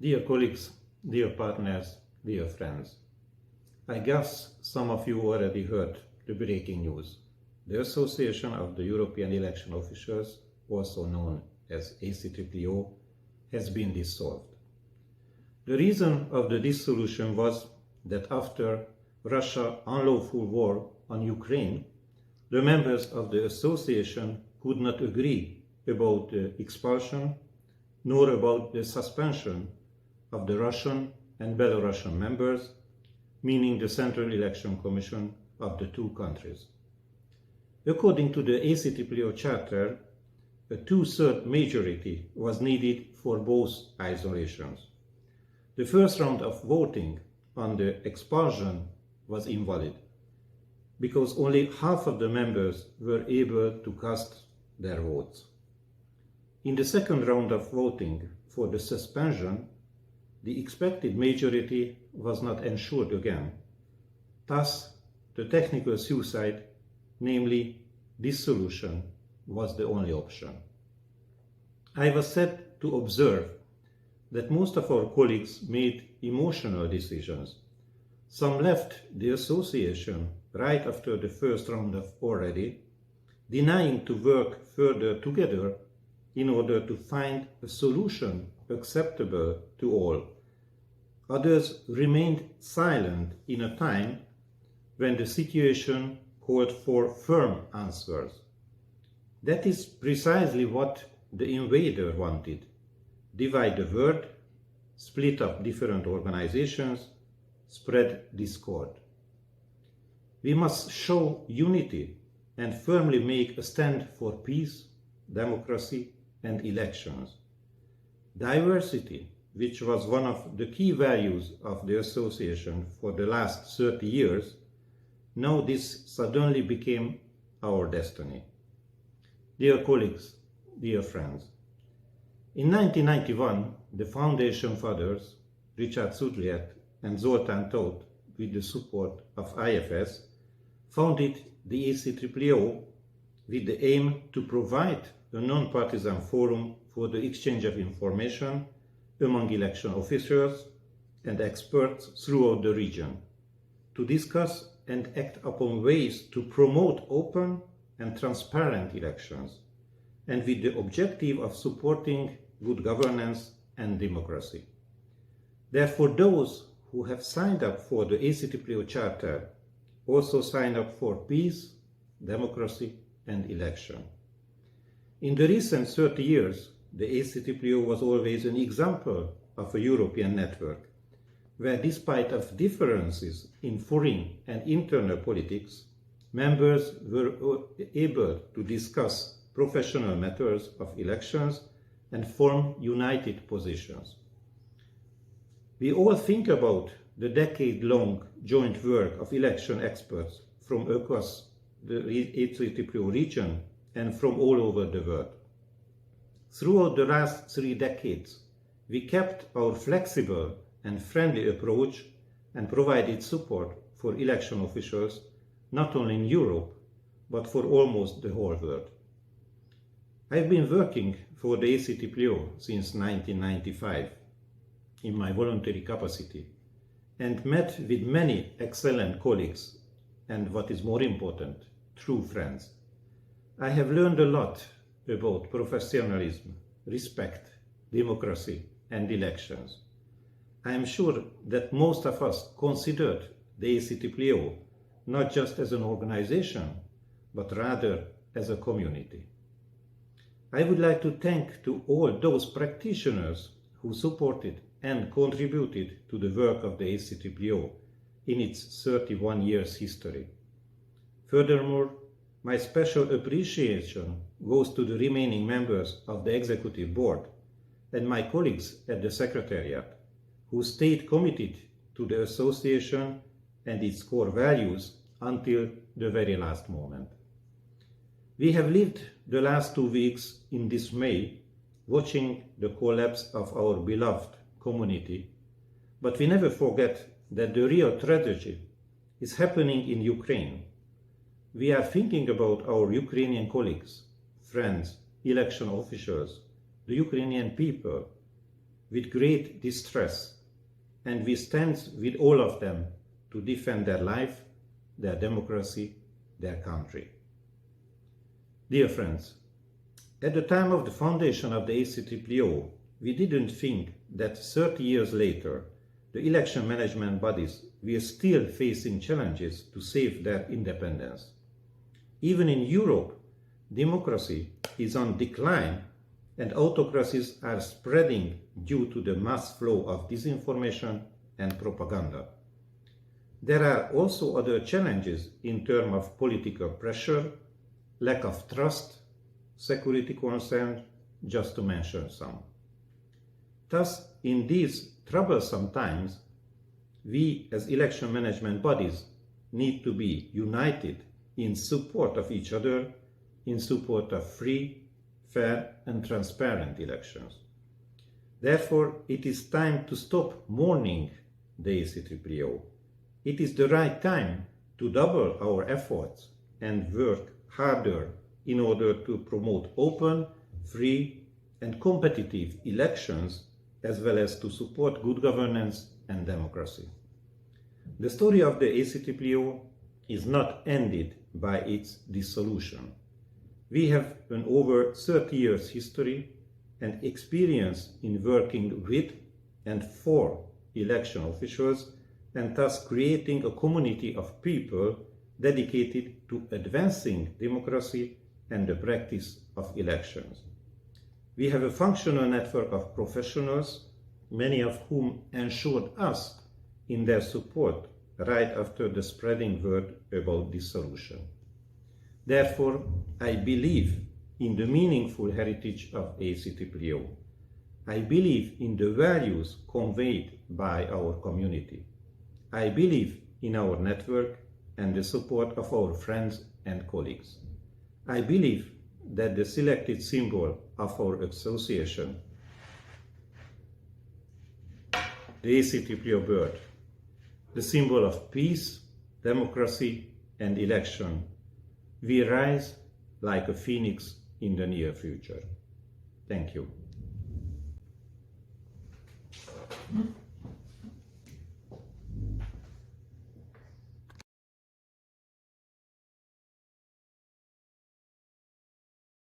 Dear colleagues, dear partners, dear friends, I guess some of you already heard the breaking news. The Association of the European Election Officials, also known as ACEEO, has been dissolved. The reason of the dissolution was that after Russia's unlawful war on Ukraine, the members of the association could not agree about the expulsion nor about the suspension of the Russian and Belarusian members, meaning the Central Election Commission of the two countries. According to the ACEEO Charter, a two-thirds majority was needed for both isolations. The first round of voting on the expulsion was invalid, because only half of the members were able to cast their votes. In the second round of voting for the suspension, the expected majority was not ensured again. Thus, the technical suicide, namely dissolution, was the only option. I was sad to observe that most of our colleagues made emotional decisions. Some left the association right after the first round of already, denying to work further together in order to find a solution acceptable to all. Others remained silent in a time when the situation called for firm answers. That is precisely what the invader wanted: divide the world, split up different organizations, spread discord. We must show unity and firmly make a stand for peace, democracy, and elections. Diversity, which was one of the key values of the association for the last 30 years, now this suddenly became our destiny. Dear colleagues, dear friends, in 1991, the foundation fathers, Richard Szolnoki and Zsolt, with the support of IFS, founded the ACEEO with the aim to provide a non-partisan forum for the exchange of information among election officials and experts throughout the region, to discuss and act upon ways to promote open and transparent elections, and with the objective of supporting good governance and democracy. Therefore, those who have signed up for the ACEEO Charter also signed up for peace, democracy, and election. In the recent 30 years, the ACEEO was always an example of a European network, where despite of differences in foreign and internal politics, members were able to discuss professional matters of elections and form united positions. We all think about the decade-long joint work of election experts from across the ACEEO region and from all over the world. Throughout the last 3 decades, we kept our flexible and friendly approach and provided support for election officials not only in Europe, but for almost the whole world. I've been working for the ACEEO since 1995 in my voluntary capacity and met with many excellent colleagues and, what is more important, true friends. I have learned a lot about professionalism, respect, democracy, and elections. I am sure that most of us considered the ACEEO not just as an organization, but rather as a community. I would like to thank to all those practitioners who supported and contributed to the work of the ACEEO in its 31 years history. Furthermore, my special appreciation goes to the remaining members of the Executive Board and my colleagues at the Secretariat, who stayed committed to the association and its core values until the very last moment. We have lived the last 2 weeks in dismay, watching the collapse of our beloved community, but we never forget that the real tragedy is happening in Ukraine. We are thinking about our Ukrainian colleagues, friends, election officials, the Ukrainian people, with great distress, and we stand with all of them to defend their life, their democracy, their country. Dear friends, at the time of the foundation of the ACEEO, we didn't think that 30 years later, the election management bodies were still facing challenges to save their independence. Even in Europe, democracy is on decline and autocracies are spreading due to the mass flow of disinformation and propaganda. There are also other challenges in terms of political pressure, lack of trust, security concerns, just to mention some. Thus, in these troublesome times, we as election management bodies need to be united in support of each other, in support of free, fair and transparent elections. Therefore, it is time to stop mourning the ACEEO. It is the right time to double our efforts and work harder in order to promote open, free and competitive elections, as well as to support good governance and democracy. The story of the ACEEO is not ended by its dissolution. We have an over 30 years history and experience in working with and for election officials, and thus creating a community of people dedicated to advancing democracy and the practice of elections. We have a functional network of professionals, many of whom ensured us in their support right after the spreading word about dissolution. Therefore, I believe in the meaningful heritage of ACEEO. I believe in the values conveyed by our community. I believe in our network and the support of our friends and colleagues. I believe that the selected symbol of our association, the ACEEO bird, the symbol of peace, democracy and election, will rise like a phoenix in the near future. Thank you.